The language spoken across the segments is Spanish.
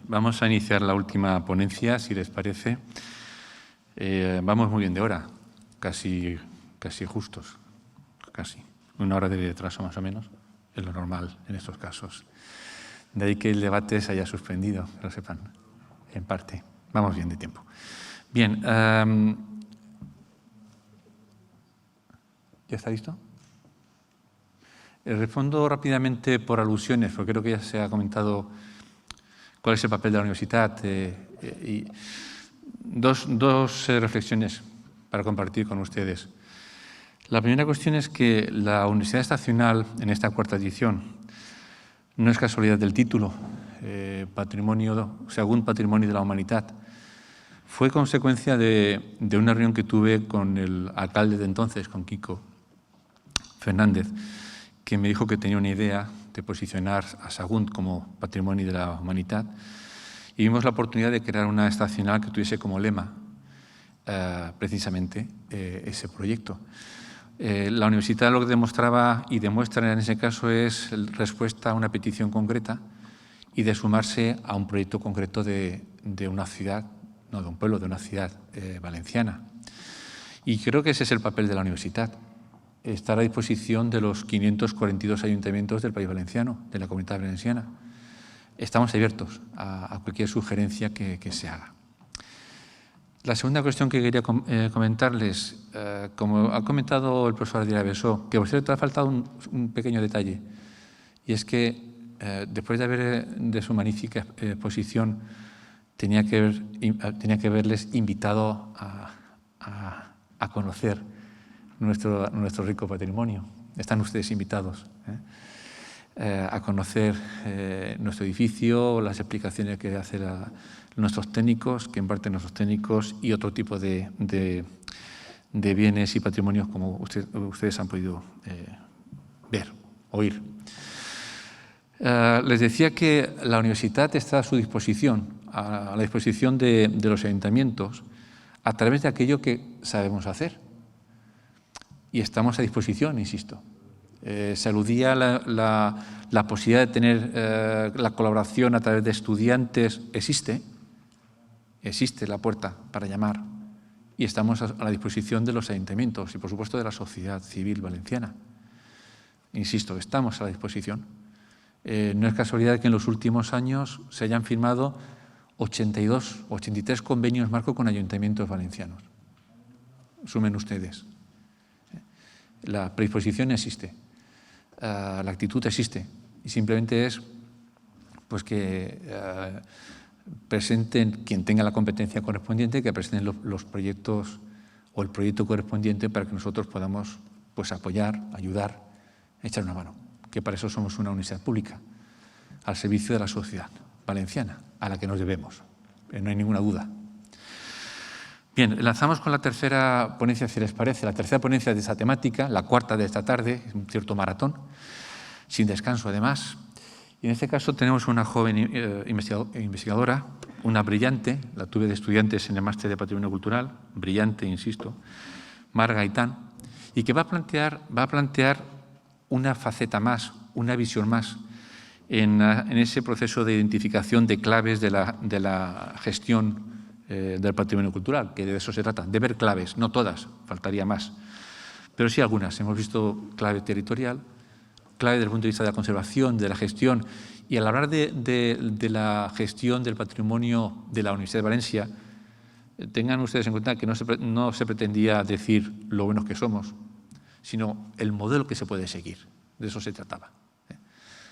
vamos a iniciar la última ponencia, si les parece. Vamos muy bien de hora, casi justos, casi. 1 hora de retraso más o menos, es lo normal en estos casos. De ahí que el debate se haya suspendido, que lo sepan, en parte. Vamos bien de tiempo. Bien, ¿ya está listo? Respondo rápidamente por alusiones, porque creo que ya se ha comentado cuál es el papel de la universidad. Y dos reflexiones para compartir con ustedes. La primera cuestión es que la Universidad Estacional, en esta 4ª edición, no es casualidad del título, Según Patrimonio de la Humanidad. Fue consecuencia de una reunión que tuve con el alcalde de entonces, con Quico Fernández, que me dijo que tenía una idea de posicionar a Sagunt como Patrimonio de la Humanidad, y vimos la oportunidad de crear una estacional que tuviese como lema precisamente ese proyecto. La universidad lo que demostraba y demuestra en ese caso es respuesta a una petición concreta y de sumarse a un proyecto concreto de una ciudad, no de un pueblo, de una ciudad valenciana. Y creo que ese es el papel de la universidad, estar a disposición de los 542 ayuntamientos del País Valenciano, de la Comunidad Valenciana. Estamos abiertos a cualquier sugerencia que se haga. La segunda cuestión que quería comentarles, como ha comentado el profesor Adrià Bessó, que por cierto ha faltado un pequeño detalle, y es que después de su magnífica exposición tenía que haberles invitado a conocer nuestro rico patrimonio. Están ustedes invitados a conocer nuestro edificio, las explicaciones que hacen nuestros técnicos, que imparten nuestros técnicos y otro tipo de bienes y patrimonios como ustedes han podido ver, oír. Les decía que la universidad está a su disposición, a la disposición de los ayuntamientos, a través de aquello que sabemos hacer. Y estamos a disposición, insisto. Se aludía la posibilidad de tener la colaboración a través de estudiantes. Existe la puerta para llamar y estamos a la disposición de los ayuntamientos y, por supuesto, de la sociedad civil valenciana. Insisto, estamos a la disposición. No es casualidad que en los últimos años se hayan firmado 83 convenios marco con ayuntamientos valencianos. Sumen ustedes. La predisposición existe, la actitud existe y simplemente es pues que presenten, quien tenga la competencia correspondiente, que presenten los proyectos o el proyecto correspondiente para que nosotros podamos pues, apoyar, ayudar, echar una mano, que para eso somos una universidad pública, al servicio de la sociedad valenciana, a la que nos debemos, no hay ninguna duda. Bien, lanzamos con la tercera ponencia, si les parece, la tercera ponencia de esta temática, la 4ª de esta tarde, un cierto maratón, sin descanso además. Y en este caso tenemos una joven investigadora, una brillante, la tuve de estudiantes en el máster de Patrimonio Cultural, brillante, insisto, Mar Gaitán, y que va a plantear una faceta más, una visión más en ese proceso de identificación de claves de la gestión del patrimonio cultural, que de eso se trata, de ver claves, no todas, faltaría más, pero sí algunas. Hemos visto clave territorial, clave desde el punto de vista de la conservación, de la gestión, y al hablar de la gestión del patrimonio de la Universidad de Valencia, tengan ustedes en cuenta que no se pretendía decir lo buenos que somos, sino el modelo que se puede seguir, de eso se trataba,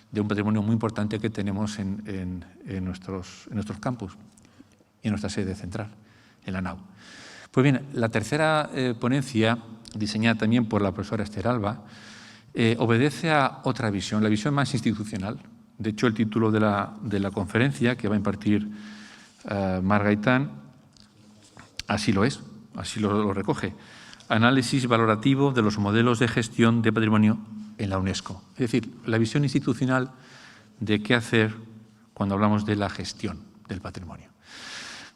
de un patrimonio muy importante que tenemos en nuestros campus y en nuestra sede central, en la NAU. Pues bien, la tercera ponencia, diseñada también por la profesora Esther Alba, obedece a otra visión, la visión más institucional. De hecho, el título de la conferencia que va a impartir Mar Gaitán, así lo es, así lo recoge. Análisis valorativo de los modelos de gestión de patrimonio en la UNESCO. Es decir, la visión institucional de qué hacer cuando hablamos de la gestión del patrimonio.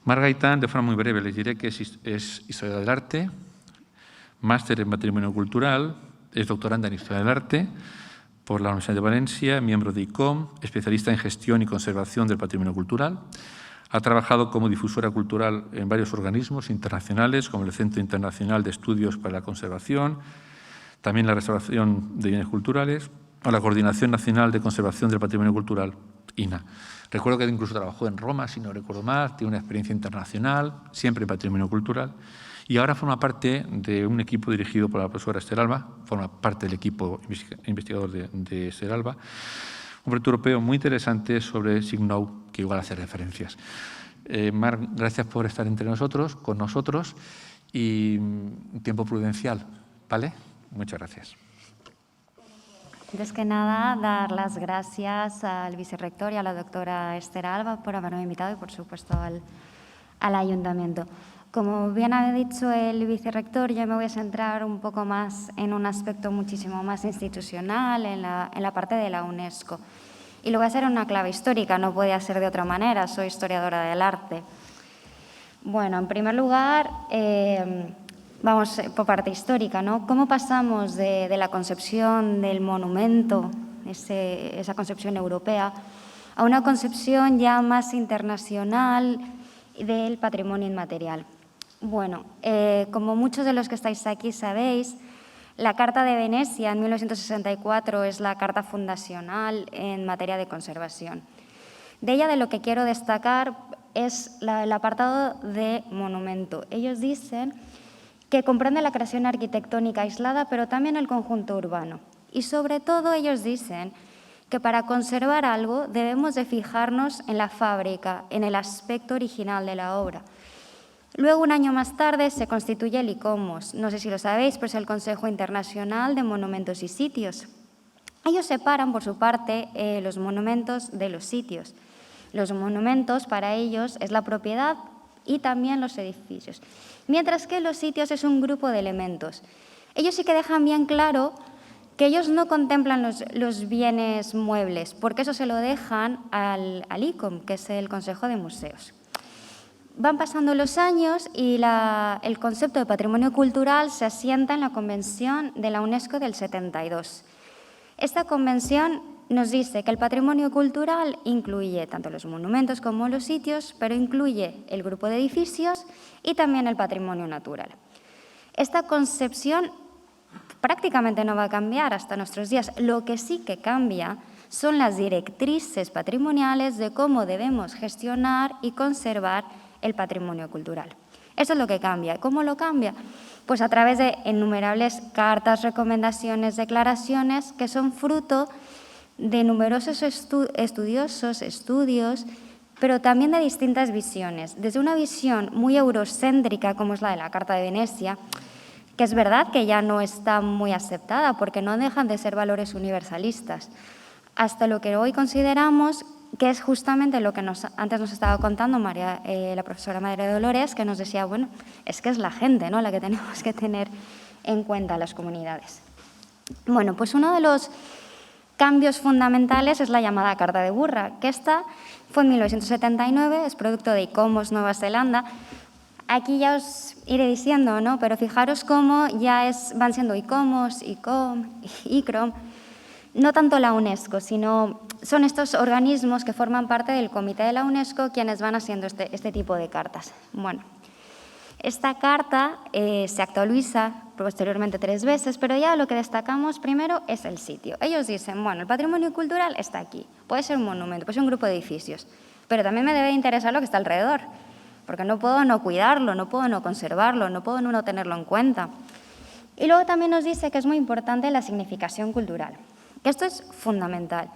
Mar Gaitán, de forma muy breve, les diré que es historia del arte, máster en patrimonio cultural, es doctoranda en historia del arte por la Universidad de Valencia, miembro de ICOM, especialista en gestión y conservación del patrimonio cultural. Ha trabajado como difusora cultural en varios organismos internacionales, como el Centro Internacional de Estudios para la Conservación, también la restauración de bienes culturales, o la Coordinación Nacional de Conservación del Patrimonio Cultural, INA. Recuerdo que incluso trabajó en Roma, si no recuerdo mal, tiene una experiencia internacional, siempre en patrimonio cultural, y ahora forma parte de un equipo dirigido por la profesora Esther Alba, forma parte del equipo investigador de Esther Alba, un proyecto europeo muy interesante sobre SIGNOW, que igual hace referencias. Marc, gracias por estar entre nosotros, con nosotros, y tiempo prudencial, ¿vale? Muchas gracias. Antes que nada, dar las gracias al vicerrector y a la doctora Esther Alba por haberme invitado y, por supuesto, al ayuntamiento. Como bien ha dicho el vicerrector, yo me voy a centrar un poco más en un aspecto muchísimo más institucional, en la parte de la UNESCO. Y lo voy a hacer en una clave histórica, no podía ser de otra manera, soy historiadora del arte. Bueno, en primer lugar, vamos por parte histórica, ¿no? ¿Cómo pasamos de la concepción del monumento, esa concepción europea, a una concepción ya más internacional del patrimonio inmaterial? Bueno, como muchos de los que estáis aquí sabéis, la Carta de Venecia en 1964 es la carta fundacional en materia de conservación. De ella, de lo que quiero destacar es el apartado de monumento. Ellos dicen que comprende la creación arquitectónica aislada, pero también el conjunto urbano. Y sobre todo ellos dicen que para conservar algo debemos de fijarnos en la fábrica, en el aspecto original de la obra. Luego, un año más tarde, se constituye el ICOMOS. No sé si lo sabéis, pero es el Consejo Internacional de Monumentos y Sitios. Ellos separan, por su parte, los monumentos de los sitios. Los monumentos, para ellos, es la propiedad y también los edificios, mientras que los sitios es un grupo de elementos. Ellos sí que dejan bien claro que ellos no contemplan los bienes muebles, porque eso se lo dejan al ICOM, que es el Consejo de Museos. Van pasando los años y el concepto de patrimonio cultural se asienta en la Convención de la UNESCO del 72. Esta convención nos dice que el patrimonio cultural incluye tanto los monumentos como los sitios, pero incluye el grupo de edificios y también el patrimonio natural. Esta concepción prácticamente no va a cambiar hasta nuestros días. Lo que sí que cambia son las directrices patrimoniales de cómo debemos gestionar y conservar el patrimonio cultural. Eso es lo que cambia. ¿Cómo lo cambia? Pues a través de innumerables cartas, recomendaciones, declaraciones que son fruto de numerosos estudios, pero también de distintas visiones. Desde una visión muy eurocéntrica, como es la de la Carta de Venecia, que es verdad que ya no está muy aceptada porque no dejan de ser valores universalistas, hasta lo que hoy consideramos que es justamente lo que antes nos estaba contando la profesora María Dolores, que nos decía, bueno, es que es la gente, ¿no?, la que tenemos que tener en cuenta, las comunidades. Bueno, pues uno de los cambios fundamentales es la llamada Carta de Burra, que esta fue en 1979, es producto de ICOMOS Nueva Zelanda. Aquí ya os iré diciendo, ¿no?, pero fijaros cómo ya van siendo ICOMOS, ICOM, ICROM, no tanto la UNESCO, sino son estos organismos que forman parte del comité de la UNESCO quienes van haciendo este tipo de cartas. Bueno, esta carta se actualiza posteriormente 3 veces, pero ya lo que destacamos primero es el sitio. Ellos dicen, bueno, el patrimonio cultural está aquí, puede ser un monumento, puede ser un grupo de edificios, pero también me debe interesar lo que está alrededor, porque no puedo no cuidarlo, no puedo no conservarlo, no puedo no tenerlo en cuenta. Y luego también nos dice que es muy importante la significación cultural, que esto es fundamental,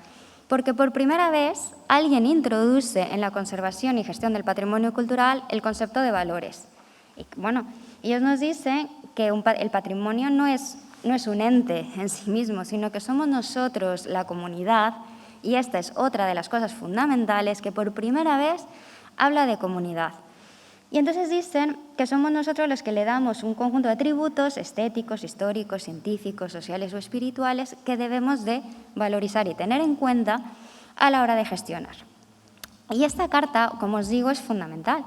porque por primera vez alguien introduce en la conservación y gestión del patrimonio cultural el concepto de valores. Y bueno, ellos nos dicen que el patrimonio no es un ente en sí mismo, sino que somos nosotros, la comunidad, y esta es otra de las cosas fundamentales, que por primera vez habla de comunidad. Y entonces dicen que somos nosotros los que le damos un conjunto de atributos estéticos, históricos, científicos, sociales o espirituales que debemos de valorizar y tener en cuenta a la hora de gestionar. Y esta carta, como os digo, es fundamental,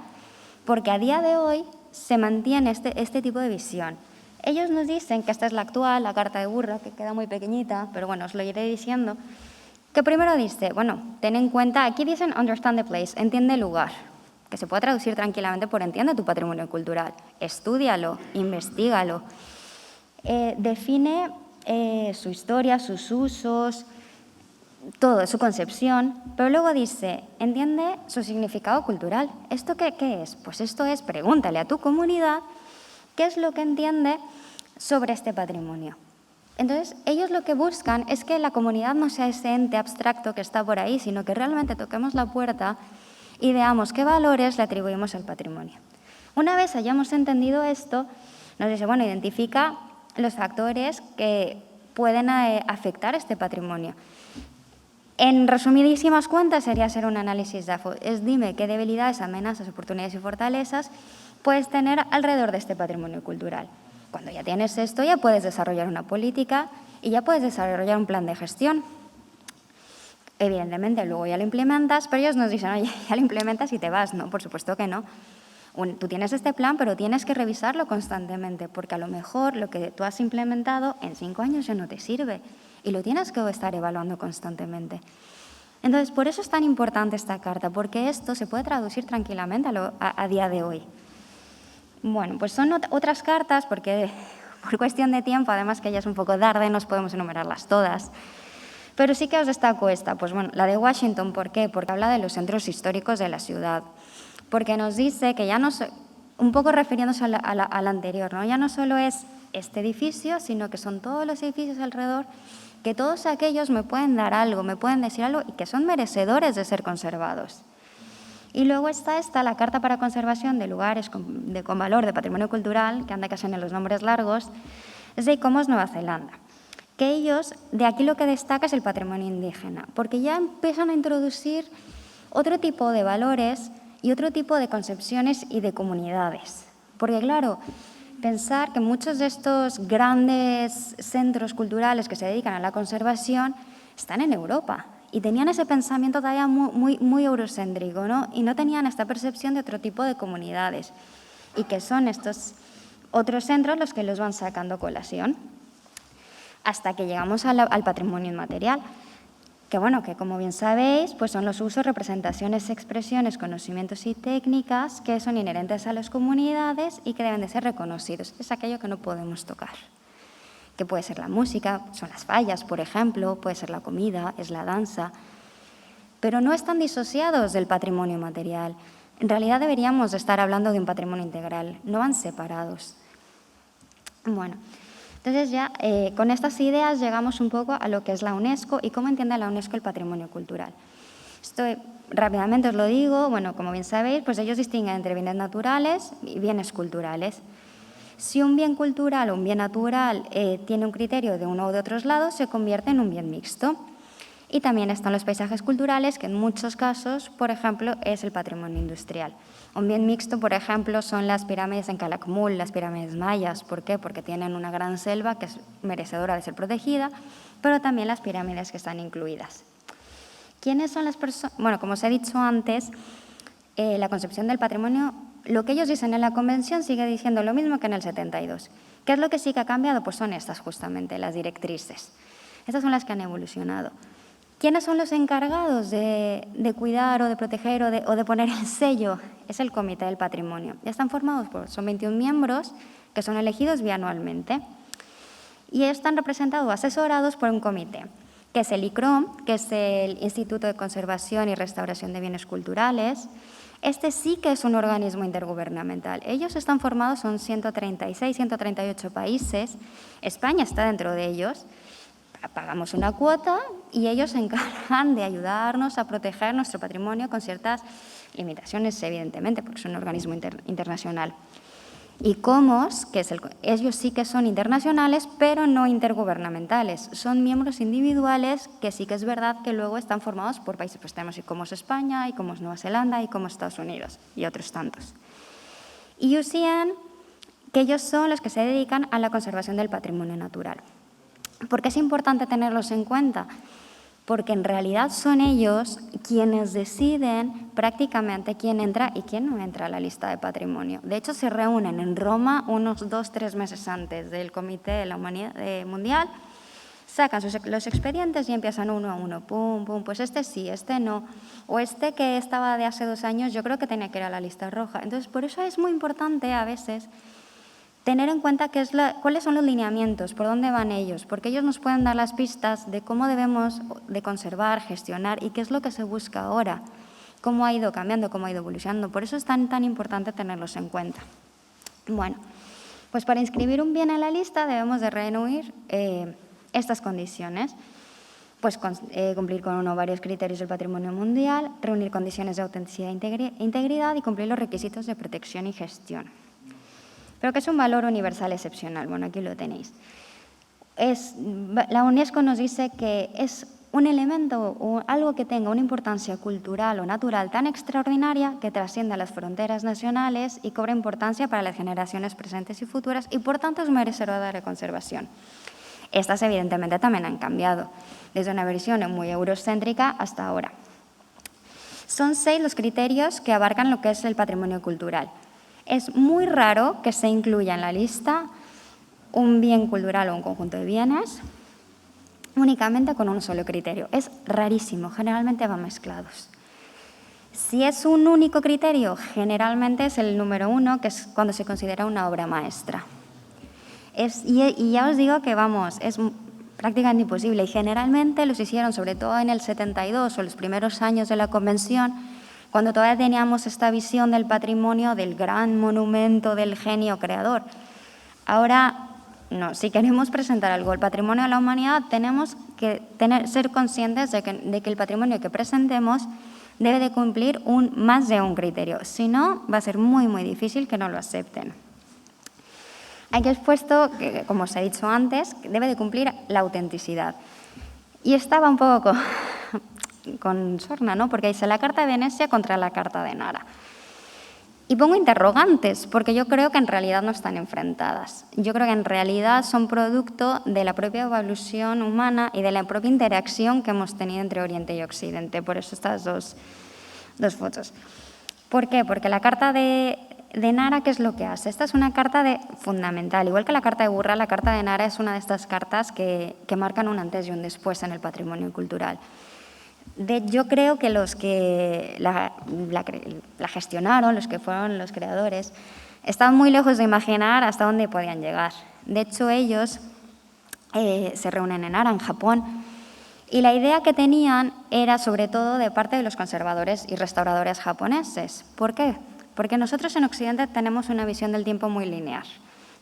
porque a día de hoy se mantiene este tipo de visión. ellos nos dicen que esta es la actual, la carta de Burra, que queda muy pequeñita, pero bueno, os lo iré diciendo, que primero dice, bueno, ten en cuenta, aquí dicen understand the place, entiende el lugar, que se puede traducir tranquilamente por entiende tu patrimonio cultural, estúdialo, investígalo, define su historia, sus usos, todo, su concepción, pero luego dice, entiende su significado cultural. ¿Esto qué es? Pues esto es, pregúntale a tu comunidad qué es lo que entiende sobre este patrimonio. Entonces, ellos lo que buscan es que la comunidad no sea ese ente abstracto que está por ahí, sino que realmente toquemos la puerta y veamos qué valores le atribuimos al patrimonio. Una vez hayamos entendido esto, nos dice, bueno, identifica los factores que pueden afectar este patrimonio. En resumidísimas cuentas, sería hacer un análisis DAFO. Es dime qué debilidades, amenazas, oportunidades y fortalezas puedes tener alrededor de este patrimonio cultural. Cuando ya tienes esto, ya puedes desarrollar una política y ya puedes desarrollar un plan de gestión. Evidentemente, luego ya lo implementas, pero ellos nos dicen, oye, ya lo implementas y te vas. No, por supuesto que no. Tú tienes este plan, pero tienes que revisarlo constantemente, porque a lo mejor lo que tú has implementado en 5 años ya no te sirve y lo tienes que estar evaluando constantemente. Entonces, por eso es tan importante esta carta, porque esto se puede traducir tranquilamente a día de hoy. Bueno, pues son otras cartas, porque por cuestión de tiempo, además que ya es un poco tarde, no podemos enumerarlas todas. Pero sí que os destaco esta, pues bueno, la de Washington, ¿por qué? Porque habla de los centros históricos de la ciudad, porque nos dice que ya no, un poco refiriéndose a la anterior, ¿no? Ya no solo es este edificio, sino que son todos los edificios alrededor, que todos aquellos me pueden dar algo, me pueden decir algo y que son merecedores de ser conservados. Y luego está la Carta para Conservación de Lugares con Valor de Patrimonio Cultural, que anda casi en los nombres largos, es de ICOMOS Nueva Zelanda. Que ellos, de aquí lo que destaca es el patrimonio indígena, porque ya empiezan a introducir otro tipo de valores y otro tipo de concepciones y de comunidades. Porque claro, pensar que muchos de estos grandes centros culturales que se dedican a la conservación están en Europa y tenían ese pensamiento todavía muy eurocéntrico, ¿no? Y no tenían esta percepción de otro tipo de comunidades y que son estos otros centros los que los van sacando a colación hasta que llegamos al patrimonio inmaterial, que bueno, que como bien sabéis, pues son los usos, representaciones, expresiones, conocimientos y técnicas que son inherentes a las comunidades y que deben de ser reconocidos. Es aquello que no podemos tocar, que puede ser la música, son las fallas, por ejemplo, puede ser la comida, es la danza, pero no están disociados del patrimonio material. En realidad deberíamos de estar hablando de un patrimonio integral, no van separados. Bueno, entonces ya con estas ideas llegamos un poco a lo que es la UNESCO y cómo entiende la UNESCO el patrimonio cultural. Esto rápidamente os lo digo, bueno, como bien sabéis, pues ellos distinguen entre bienes naturales y bienes culturales. Si un bien cultural o un bien natural tiene un criterio de uno o de otros lados, se convierte en un bien mixto. Y también están los paisajes culturales, que en muchos casos, por ejemplo, es el patrimonio industrial. Un bien mixto, por ejemplo, son las pirámides en Calakmul, las pirámides mayas. ¿Por qué? Porque tienen una gran selva que es merecedora de ser protegida, pero también las pirámides que están incluidas. ¿Quiénes son las personas? Bueno, como os he dicho antes, la concepción del patrimonio, lo que ellos dicen en la Convención sigue diciendo lo mismo que en el 72. ¿Qué es lo que sí que ha cambiado? Pues son estas justamente, las directrices. Estas son las que han evolucionado. ¿Quiénes son los encargados de cuidar o de proteger o de poner el sello? Es el Comité del Patrimonio. Ya están formados son 21 miembros que son elegidos bianualmente y están representados o asesorados por un comité, que es el ICROM, que es el Instituto de Conservación y Restauración de Bienes Culturales. Este sí que es un organismo intergubernamental. Ellos están formados, son 136, 138 países. España está dentro de ellos. Pagamos una cuota y ellos se encargan de ayudarnos a proteger nuestro patrimonio con ciertas limitaciones, evidentemente, porque es un organismo internacional. ICOMOS, ellos sí que son internacionales, pero no intergubernamentales. Son miembros individuales que sí que es verdad que luego están formados por países. Pues tenemos ICOMOS España, ICOMOS Nueva Zelanda, ICOMOS Estados Unidos y otros tantos. Y UCN, que ellos son los que se dedican a la conservación del patrimonio natural. ¿Por qué es importante tenerlos en cuenta? porque en realidad son ellos quienes deciden prácticamente quién entra y quién no entra a la lista de patrimonio. De hecho, se reúnen en Roma unos 2-3 meses antes del Comité de la Humanidad Mundial, sacan los expedientes y empiezan uno a uno, pum, pum, pues este sí, este no, o este que estaba de hace 2 años, yo creo que tenía que ir a la lista roja. Entonces, por eso es muy importante a veces tener en cuenta cuáles son los lineamientos, por dónde van ellos, porque ellos nos pueden dar las pistas de cómo debemos de conservar, gestionar y qué es lo que se busca ahora, cómo ha ido cambiando, cómo ha ido evolucionando. Por eso es tan importante tenerlos en cuenta. Bueno, pues para inscribir un bien en la lista debemos de reunir estas condiciones, pues cumplir con uno o varios criterios del patrimonio mundial, reunir condiciones de autenticidad e integridad y cumplir los requisitos de protección y gestión. Pero que es un valor universal excepcional. Bueno, aquí lo tenéis. La UNESCO nos dice que es un elemento o algo que tenga una importancia cultural o natural tan extraordinaria que trasciende a las fronteras nacionales y cobra importancia para las generaciones presentes y futuras y, por tanto, es merecedora de conservación. Estas, evidentemente, también han cambiado, desde una versión muy eurocéntrica hasta ahora. Son 6 los criterios que abarcan lo que es el patrimonio cultural. Es muy raro que se incluya en la lista un bien cultural o un conjunto de bienes únicamente con un solo criterio. Es rarísimo, generalmente van mezclados. Si es un único criterio, generalmente es el número 1, que es cuando se considera una obra maestra. Y ya os digo que, vamos, es prácticamente imposible. Y generalmente los hicieron, sobre todo en el 72 o los primeros años de la Convención, cuando todavía teníamos esta visión del patrimonio, del gran monumento, del genio creador. Ahora, no, si queremos presentar algo del patrimonio de la humanidad, tenemos que ser conscientes de que el patrimonio que presentemos debe de cumplir más de un criterio. Si no, va a ser muy, muy difícil que no lo acepten. Aquí he puesto, que, como os he dicho antes, debe de cumplir la autenticidad. Y estaba un poco con sorna, ¿no? Porque dice la Carta de Venecia contra la Carta de Nara. Y pongo interrogantes, porque yo creo que en realidad no están enfrentadas. Yo creo que en realidad son producto de la propia evolución humana y de la propia interacción que hemos tenido entre Oriente y Occidente. Por eso estas dos fotos. ¿Por qué? Porque la Carta de Nara, ¿qué es lo que hace? Esta es una carta fundamental. Igual que la Carta de Burra, la Carta de Nara es una de estas cartas que marcan un antes y un después en el patrimonio cultural. Yo creo que los que la gestionaron, los que fueron los creadores, estaban muy lejos de imaginar hasta dónde podían llegar. De hecho, ellos se reúnen en Nara, en Japón, y la idea que tenían era sobre todo de parte de los conservadores y restauradores japoneses. ¿Por qué? Porque nosotros en Occidente tenemos una visión del tiempo muy lineal.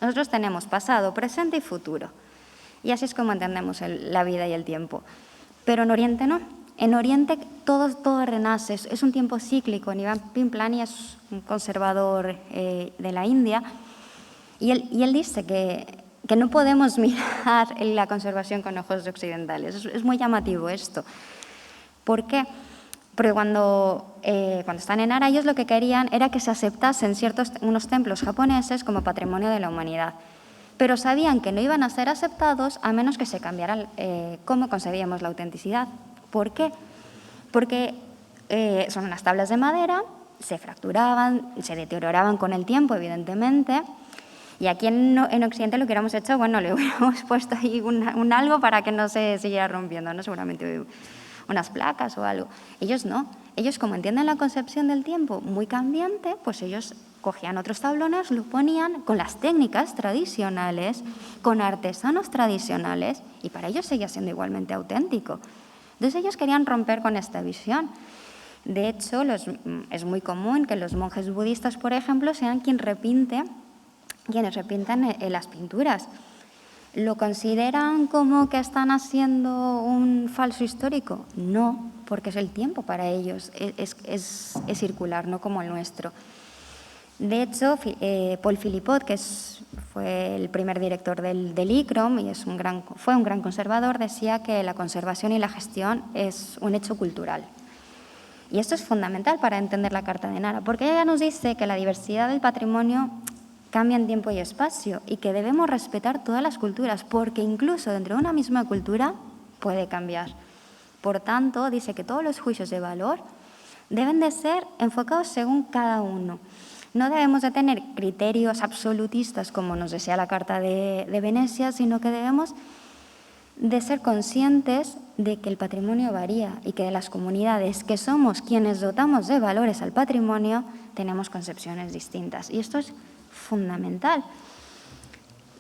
Nosotros tenemos pasado, presente y futuro. Y así es como entendemos la vida y el tiempo. Pero en Oriente no. En Oriente todo renace, es un tiempo cíclico. Nivan Pimplani es un conservador de la India y él dice que no podemos mirar la conservación con ojos occidentales. Es muy llamativo esto. ¿Por qué? Porque cuando están en Nara, ellos lo que querían era que se aceptasen unos templos japoneses como patrimonio de la humanidad. Pero sabían que no iban a ser aceptados a menos que se cambiara cómo concebíamos la autenticidad. ¿Por qué? Porque son unas tablas de madera, se fracturaban, se deterioraban con el tiempo, evidentemente, y aquí en Occidente lo que hubiéramos hecho, bueno, le hubiéramos puesto ahí un algo para que no se siguiera rompiendo, ¿no? Seguramente unas placas o algo. Ellos no. Ellos, como entienden la concepción del tiempo muy cambiante, pues ellos cogían otros tablones, lo ponían con las técnicas tradicionales, con artesanos tradicionales, y para ellos seguía siendo igualmente auténtico. Entonces ellos querían romper con esta visión. De hecho, es muy común que los monjes budistas, por ejemplo, sean quienes repintan las pinturas. ¿Lo consideran como que están haciendo un falso histórico? No, porque es el tiempo para ellos, es circular, no como el nuestro. De hecho, Paul Philippot, que fue el primer director del ICROM y fue un gran conservador, decía que la conservación y la gestión es un hecho cultural. Y esto es fundamental para entender la Carta de Nara, porque ella nos dice que la diversidad del patrimonio cambia en tiempo y espacio y que debemos respetar todas las culturas, porque incluso dentro de una misma cultura puede cambiar. Por tanto, dice que todos los juicios de valor deben de ser enfocados según cada uno. No debemos de tener criterios absolutistas, como nos decía la Carta de Venecia, sino que debemos de ser conscientes de que el patrimonio varía y que de las comunidades que somos quienes dotamos de valores al patrimonio, tenemos concepciones distintas. Y esto es fundamental.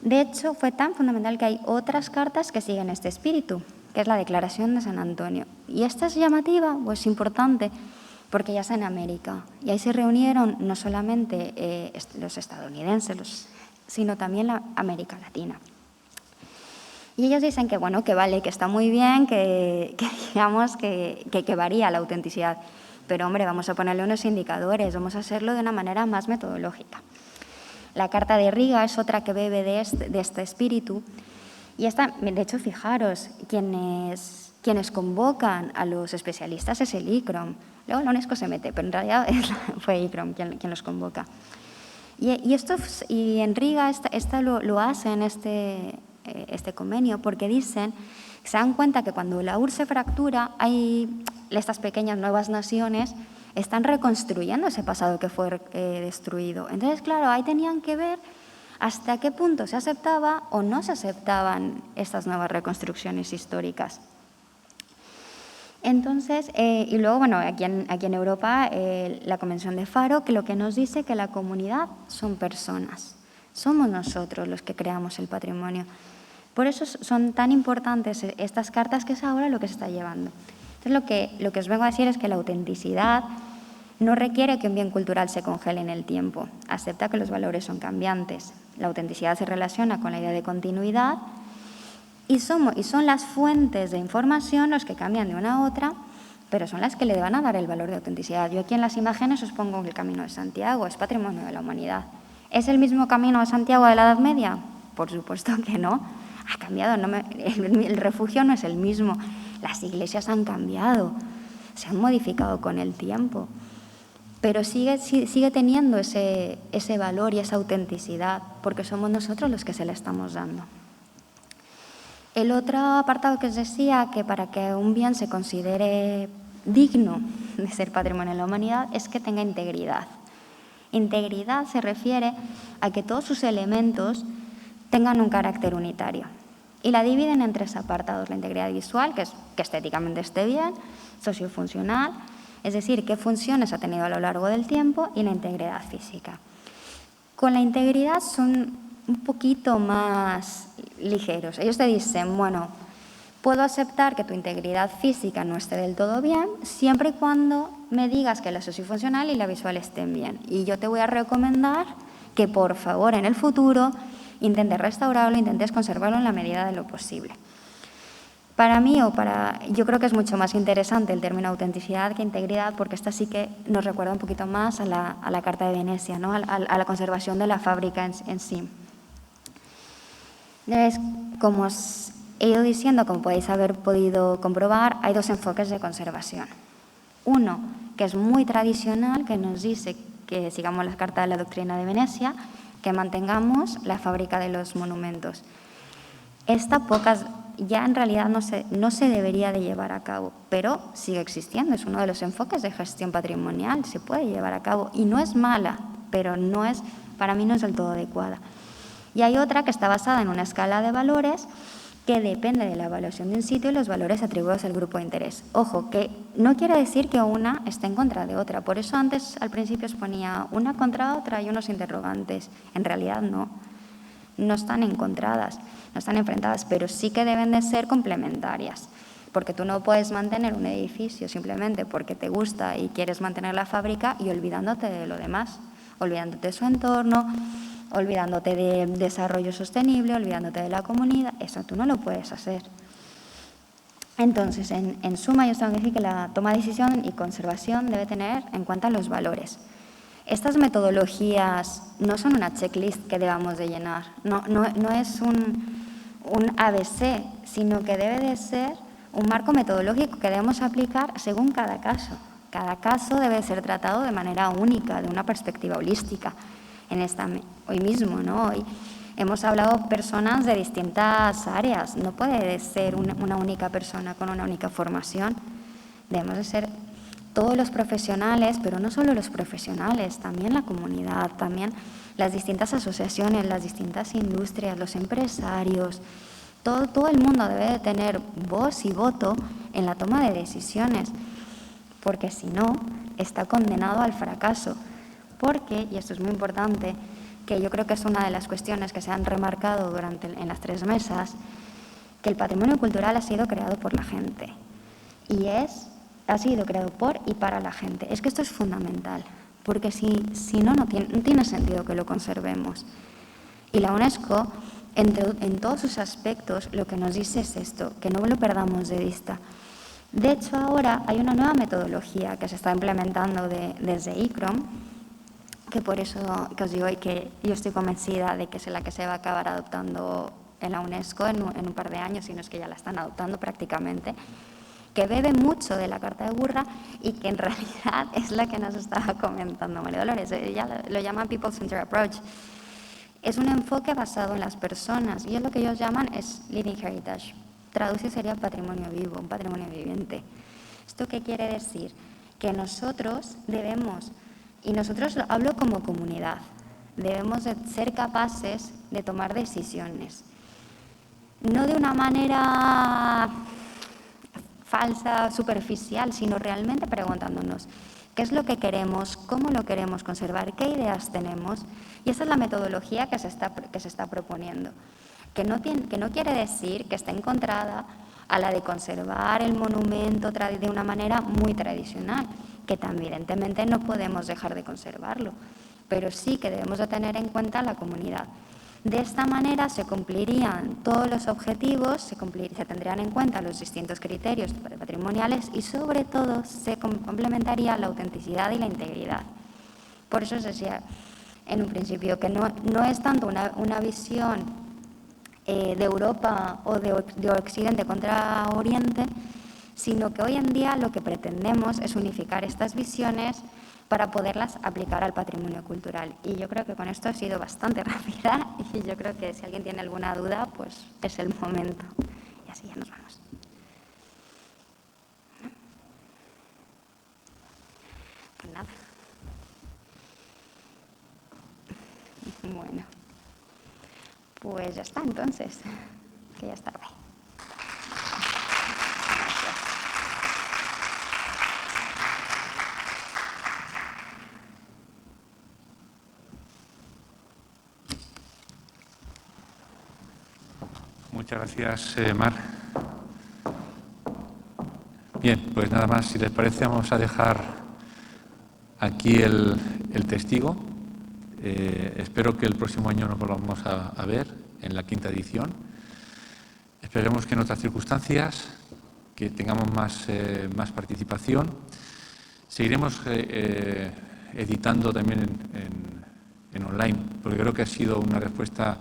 De hecho, fue tan fundamental que hay otras cartas que siguen este espíritu, que es la Declaración de San Antonio. Y esta es llamativa, o es importante, porque ya está en América. Y ahí se reunieron no solamente los estadounidenses, sino también la América Latina. Y ellos dicen que, bueno, que vale, que está muy bien, que digamos que varía la autenticidad. Pero, hombre, vamos a ponerle unos indicadores, vamos a hacerlo de una manera más metodológica. La Carta de Riga es otra que bebe de este espíritu. Y esta, de hecho, fijaros, quienes convocan a los especialistas es el ICROM. Luego la UNESCO se mete, pero en realidad fue ICROM quien los convoca. Y en Riga lo hacen este convenio porque dicen, se dan cuenta que cuando la URSS se fractura, hay estas pequeñas nuevas naciones están reconstruyendo ese pasado que fue destruido. Entonces, claro, ahí tenían que ver hasta qué punto se aceptaba o no se aceptaban estas nuevas reconstrucciones históricas. Entonces, y luego, bueno, aquí en Europa, la Convención de Faro, que lo que nos dice que la comunidad son personas, somos nosotros los que creamos el patrimonio. Por eso son tan importantes estas cartas, que es ahora lo que se está llevando. Entonces, lo que os vengo a decir es que la autenticidad no requiere que un bien cultural se congele en el tiempo, acepta que los valores son cambiantes. La autenticidad se relaciona con la idea de continuidad y son las fuentes de información los que cambian de una a otra, pero son las que le van a dar el valor de autenticidad. Yo aquí en las imágenes os pongo el Camino de Santiago, es patrimonio de la humanidad. ¿Es el mismo Camino de Santiago de la Edad Media? Por supuesto que no. Ha cambiado, el refugio no es el mismo. Las iglesias han cambiado, se han modificado con el tiempo, pero sigue teniendo ese valor y esa autenticidad, porque somos nosotros los que se la estamos dando. El otro apartado que os decía, que para que un bien se considere digno de ser patrimonio de la humanidad, es que tenga integridad. Integridad se refiere a que todos sus elementos tengan un carácter unitario. Y la dividen en tres apartados: la integridad visual, que es que estéticamente esté bien; sociofuncional, es decir, qué funciones ha tenido a lo largo del tiempo; y la integridad física. Con la integridad son un poquito más ligeros. Ellos te dicen, bueno, puedo aceptar que tu integridad física no esté del todo bien, siempre y cuando me digas que la sociofuncional y la visual estén bien. Y yo te voy a recomendar que, por favor, en el futuro intentes restaurarlo, intentes conservarlo en la medida de lo posible. Para mí, yo creo que es mucho más interesante el término autenticidad que integridad, porque esta sí que nos recuerda un poquito más a la Carta de Venecia, ¿no? a la conservación de la fábrica en sí. Entonces, como os he ido diciendo, como podéis haber podido comprobar, hay dos enfoques de conservación. Uno, que es muy tradicional, que nos dice que sigamos la Carta de la Doctrina de Venecia, que mantengamos la fábrica de los monumentos. Esta ya en realidad no se debería de llevar a cabo, pero sigue existiendo, es uno de los enfoques de gestión patrimonial, se puede llevar a cabo y no es mala, pero para mí no es del todo adecuada. Y hay otra que está basada en una escala de valores que depende de la evaluación de un sitio y los valores atribuidos al grupo de interés. Ojo, que no quiere decir que una esté en contra de otra, por eso antes al principio os ponía una contra otra y unos interrogantes. En realidad no están encontradas, no están enfrentadas, pero sí que deben de ser complementarias, porque tú no puedes mantener un edificio simplemente porque te gusta y quieres mantener la fábrica y olvidándote de lo demás, olvidándote de su entorno, olvidándote de desarrollo sostenible, olvidándote de la comunidad. Eso tú no lo puedes hacer. Entonces, en suma, yo os tengo que decir que la toma de decisión y conservación debe tener en cuenta los valores. Estas metodologías no son una checklist que debamos de llenar, no es un ABC, sino que debe de ser un marco metodológico que debemos aplicar según cada caso. Cada caso debe ser tratado de manera única, de una perspectiva holística. Hoy mismo, ¿no? Hoy hemos hablado personas de distintas áreas. No puede ser una única persona con una única formación. Debemos de ser todos los profesionales, pero no solo los profesionales, también la comunidad, también las distintas asociaciones, las distintas industrias, los empresarios. Todo el mundo debe de tener voz y voto en la toma de decisiones, porque si no, está condenado al fracaso. Porque, y esto es muy importante, que yo creo que es una de las cuestiones que se han remarcado en las 3 mesas, que el patrimonio cultural ha sido creado por la gente y ha sido creado por y para la gente. Es que esto es fundamental, porque si no, no tiene sentido que lo conservemos. Y la UNESCO, en todos sus aspectos, lo que nos dice es esto, que no lo perdamos de vista. De hecho, ahora hay una nueva metodología que se está implementando desde ICROM, que por eso que os digo que yo estoy convencida de que es la que se va a acabar adoptando en la UNESCO en un par de años, si no es que ya la están adoptando prácticamente, que bebe mucho de la Carta de Burra y que en realidad es la que nos estaba comentando María Dolores. Ella lo llama People Centered Approach. Es un enfoque basado en las personas y es lo que ellos llaman es Living Heritage. Traducido sería patrimonio vivo, un patrimonio viviente. ¿Esto qué quiere decir? Que nosotros debemos, y nosotros lo hablo como comunidad, debemos de ser capaces de tomar decisiones. No de una manera falsa, superficial, sino realmente preguntándonos qué es lo que queremos, cómo lo queremos conservar, qué ideas tenemos. Y esa es la metodología que se está proponiendo. Que no quiere decir que esté encontrada a la de conservar el monumento de una manera muy tradicional, que también evidentemente no podemos dejar de conservarlo, pero sí que debemos de tener en cuenta la comunidad. De esta manera se cumplirían todos los objetivos, se tendrían en cuenta los distintos criterios patrimoniales y sobre todo se complementaría la autenticidad y la integridad. Por eso os decía en un principio que no es tanto una visión de Europa o de Occidente contra Oriente, sino que hoy en día lo que pretendemos es unificar estas visiones para poderlas aplicar al patrimonio cultural. Y yo creo que con esto he sido bastante rápida y yo creo que si alguien tiene alguna duda, pues es el momento. Y así ya nos vamos. Pues nada. Bueno, pues ya está entonces, que ya es tarde. Muchas gracias, Mar. Bien, pues nada más, si les parece, vamos a dejar aquí el testigo. Espero que el próximo año nos volvamos a ver en la 5ª edición. Esperemos que en otras circunstancias, que tengamos más participación. Seguiremos editando también en online, porque creo que ha sido una respuesta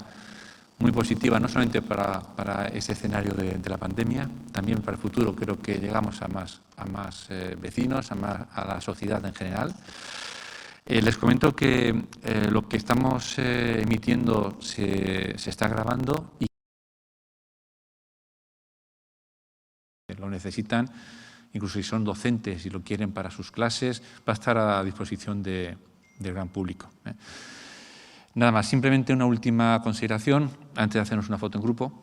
muy positiva, no solamente para ese escenario de la pandemia, también para el futuro. Creo que llegamos a más vecinos, a la sociedad en general. Les comento que lo que estamos emitiendo se está grabando y lo necesitan, incluso si son docentes y lo quieren para sus clases, va a estar a disposición del gran público. Nada más, simplemente una última consideración antes de hacernos una foto en grupo,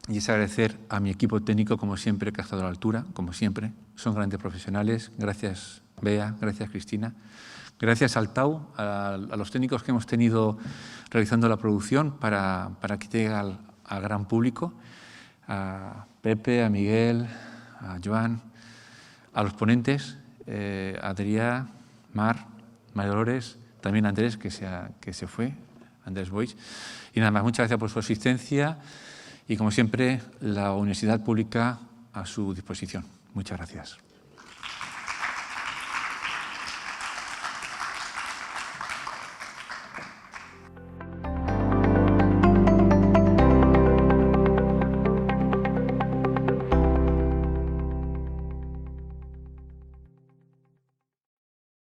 y es agradecer a mi equipo técnico, como siempre, que ha estado a la altura, como siempre. Son grandes profesionales. Gracias, Bea, gracias, Cristina. Gracias al TAU, a los técnicos que hemos tenido realizando la producción para que llegue al gran público, a Pepe, a Miguel, a Joan, a los ponentes, Adrià, Mar, María Dolores, también Andrés, que se fue, Andrés Boix. Y nada más, muchas gracias por su asistencia y, como siempre, la Universidad Pública a su disposición. Muchas gracias.